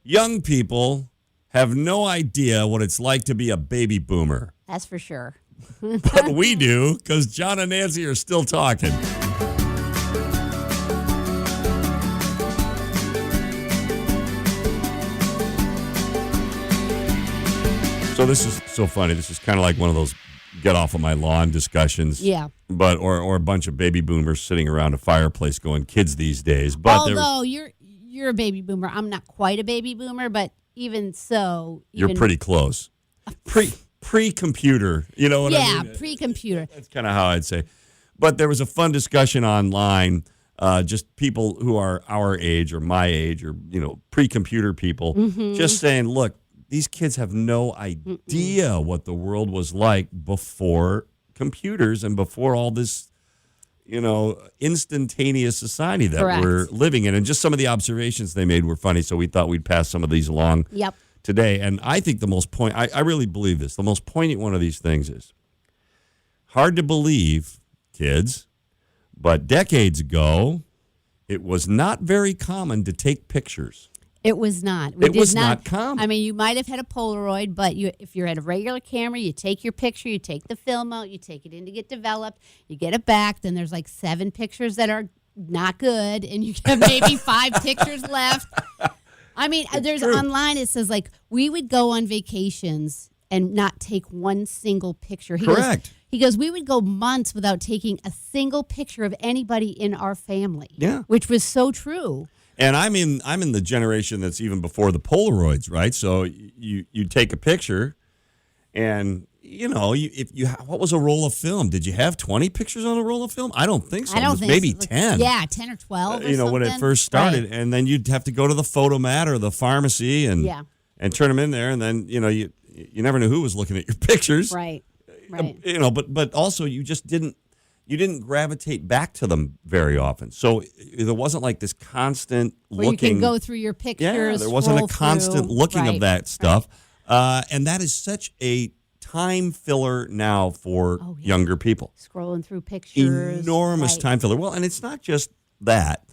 young people have no idea what it's like to be a baby boomer. That's for sure. But we do, because John and Nancy are still talking. So this is so funny. This is kind of like one of those get off of my lawn discussions. Yeah. But or a bunch of baby boomers sitting around a fireplace going, kids these days. But although you're a baby boomer, I'm not quite a baby boomer, but even so, you're pretty close. Pre-computer, you know what I mean? Yeah, pre-computer. That's kind of how I'd say. But there was a fun discussion online, just people who are our age or my age or, pre-computer people, just saying, look, these kids have no idea what the world was like before computers and before all this, instantaneous society that we're living in. And just some of the observations they made were funny, so we thought we'd pass some of these along today. And I think the most I really believe this, the most poignant one of these things is, hard to believe, kids, but decades ago, it was not very common to take pictures. It was not. It was not common. I mean, you might have had a Polaroid, but if you're at a regular camera, you take your picture, you take the film out, you take it in to get developed, you get it back, then there's like 7 pictures that are not good, and you have maybe 5 pictures left. I mean, there's online, it says, like, we would go on vacations and not take one single picture. Correct. He goes, we would go months without taking a single picture of anybody in our family. Yeah. Which was so true. And I'm in the generation that's even before the Polaroids, right? So you take a picture, and what was a roll of film? Did you have 20 pictures on a roll of film? I don't think so. I don't think maybe so. 10. Yeah, 10 or 12. Or when it first started, right. And then you'd have to go to the photomat or the pharmacy and turn them in there, and then you never knew who was looking at your pictures, right? But also you just didn't gravitate back to them very often. So there wasn't like this constant looking. Where you can go through your pictures. Yeah, there wasn't a constant looking of that stuff. Right. And that is such a time filler now for younger people. Scrolling through pictures. Enormous time filler. Well, and it's not just that.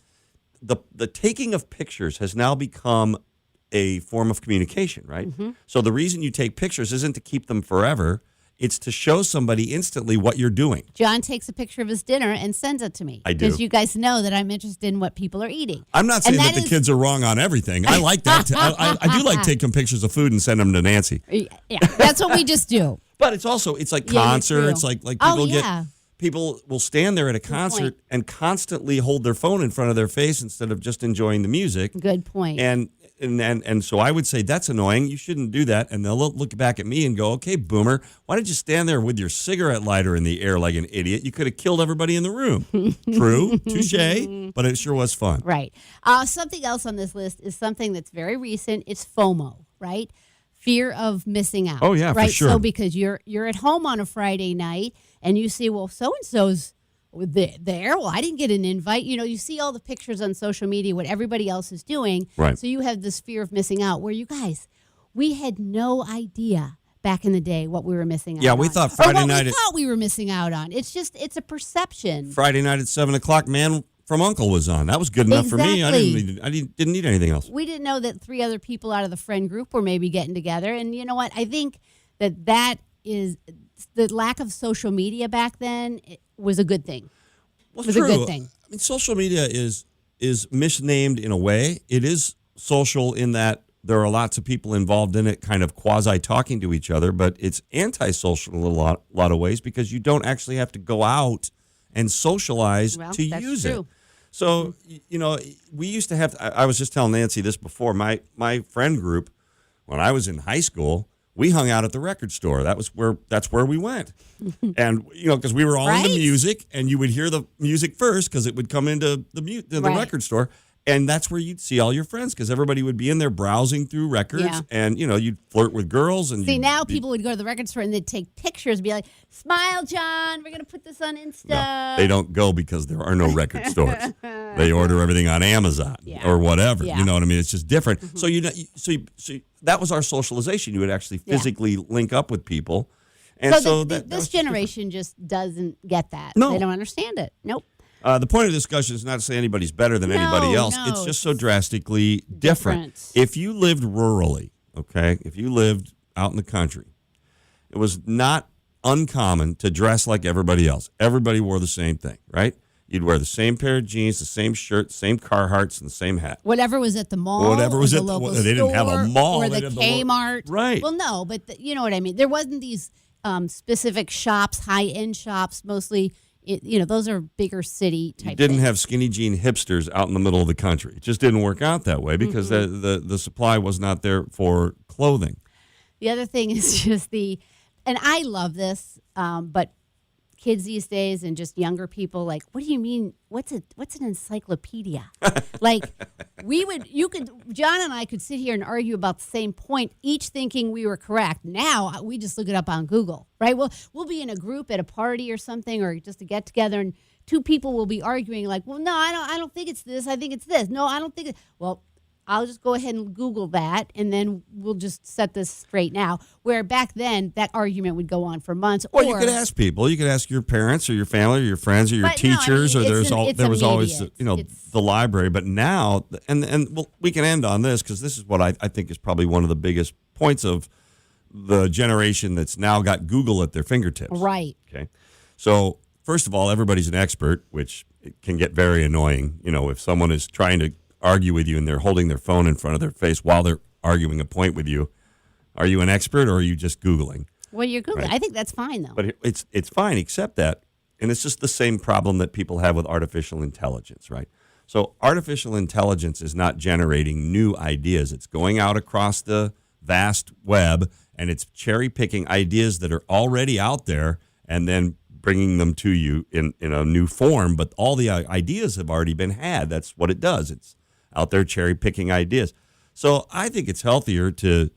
The taking of pictures has now become a form of communication, right? Mm-hmm. So the reason you take pictures isn't to keep them forever. It's to show somebody instantly what you're doing. John takes a picture of his dinner and sends it to me. I do. Because you guys know that I'm interested in what people are eating. I'm not saying that the kids are wrong on everything. I like that. I do like taking pictures of food and send them to Nancy. Yeah, that's what we just do. But it's like concert. It's like people will stand there at a concert and constantly hold their phone in front of their face instead of just enjoying the music. Good point. And so I would say that's annoying. You shouldn't do that. And they'll look back at me and go, okay, boomer, why did you stand there with your cigarette lighter in the air like an idiot? You could have killed everybody in the room. True, touche, but it sure was fun. Right. Something else on this list is something that's very recent. It's FOMO, right? Fear of missing out. Oh, yeah, right? for sure. So because you're at home on a Friday night and you see, well, so-and-so's there. Well, I didn't get an invite. You see all the pictures on social media, what everybody else is doing. Right. So you have this fear of missing out where you guys, we had no idea back in the day what we were missing out on. Yeah, we thought Friday night. We thought we were missing out on. It's a perception. Friday night at 7:00, Man from U.N.C.L.E. was on. That was good enough for me. I didn't need anything else. We didn't know that 3 other people out of the friend group were maybe getting together. And you know what? I think that is the lack of social media back then was a good thing. Well, it was a good thing. I mean, social media is misnamed in a way. It is social in that there are lots of people involved in it, kind of quasi-talking to each other, but it's antisocial in a lot of ways because you don't actually have to go out and socialize to use it. So, we used to have, I was just telling Nancy this before, my friend group, when I was in high school, we hung out at the record store. That's where we went. And, because we were all into music, and you would hear the music first because it would come into the record store. And that's where you'd see all your friends because everybody would be in there browsing through records and, you'd flirt with girls. And now people would go to the record store and they'd take pictures and be like, smile, John, we're going to put this on Insta. No, they don't go because there are no record stores. They order everything on Amazon or whatever. Yeah. You know what I mean? It's just different. Mm-hmm. So that was our socialization. You would actually physically link up with people. And so this generation just doesn't get that. No. They don't understand it. Nope. The point of the discussion is not to say anybody's better than anybody else. No, It's just so drastically different. different. If you lived rurally, okay, if you lived out in the country, it was not uncommon to dress like everybody else. Everybody wore the same thing, right? You'd wear the same pair of jeans, the same shirt, same Carhartts, and the same hat. Whatever was at the mall. Whatever was or at the local they didn't have a store, mall. Or They the had Kmart. Right. Well, no, but you know what I mean. There wasn't these specific shops, high-end shops, mostly, those are bigger city type You didn't things. have skinny jean hipsters out in the middle of the country. It just didn't work out that way because the supply was not there for clothing. The other thing is just and I love this, but kids these days and just younger people, like, what do you mean? What's an encyclopedia? Like, John and I could sit here and argue about the same point, each thinking we were correct. Now we just look it up on Google, right? We'll be in a group at a party or something, or just a get together, and two people will be arguing, like, well, no, I don't think it's this. I think it's this. No, I don't think it. Well, I'll just go ahead and Google that, and then we'll just set this straight now. Where back then, that argument would go on for months. Or you could ask people. You could ask your parents or your family or your friends or your teachers. Or there was always the library. But now, and we can end on this because this is what I think is probably one of the biggest points of the generation that's now got Google at their fingertips. Right. Okay. So first of all, everybody's an expert, which can get very annoying. If someone is trying to argue with you and they're holding their phone in front of their face while they're arguing a point with you, are you an expert or are you just Googling? Well, you're Googling. Right. I think that's fine, though. But it's fine, except that, and it's just the same problem that people have with artificial intelligence, right? So artificial intelligence is not generating new ideas. It's going out across the vast web and it's cherry picking ideas that are already out there and then bringing them to you in a new form. But all the ideas have already been had. That's what it does. It's out there cherry picking ideas. So I think it's healthier to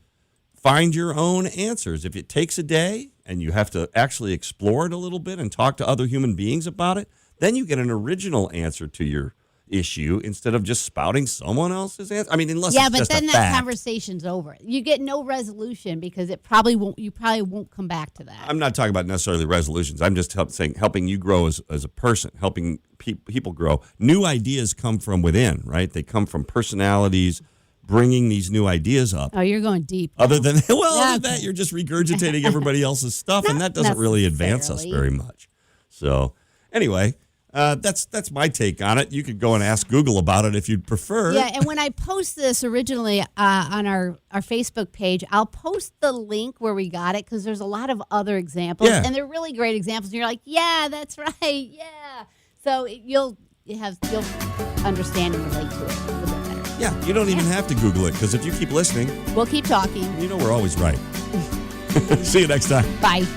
find your own answers. If it takes a day and you have to actually explore it a little bit and talk to other human beings about it, then you get an original answer to your issue instead of just spouting someone else's answer. I mean, unless it's just then a that fact. conversation's over. You get no resolution because you probably won't come back to that. I'm not talking about necessarily resolutions. I'm just helping you grow as a person, helping people grow. New ideas come from within, right? They come from personalities bringing these new ideas up. Oh, you're going deep. Other than Okay. that, you're just regurgitating everybody else's stuff, and that doesn't really advance us very much. So anyway, that's my take on it. You could go and ask Google about it if you'd prefer. Yeah, and when I post this originally on our Facebook page, I'll post the link where we got it because there's a lot of other examples, and they're really great examples. And you're like, yeah, that's right, yeah. So you'll understand and relate to it a little bit better. Yeah, you don't even have to Google it because if you keep listening, we'll keep talking. we're always right. See you next time. Bye.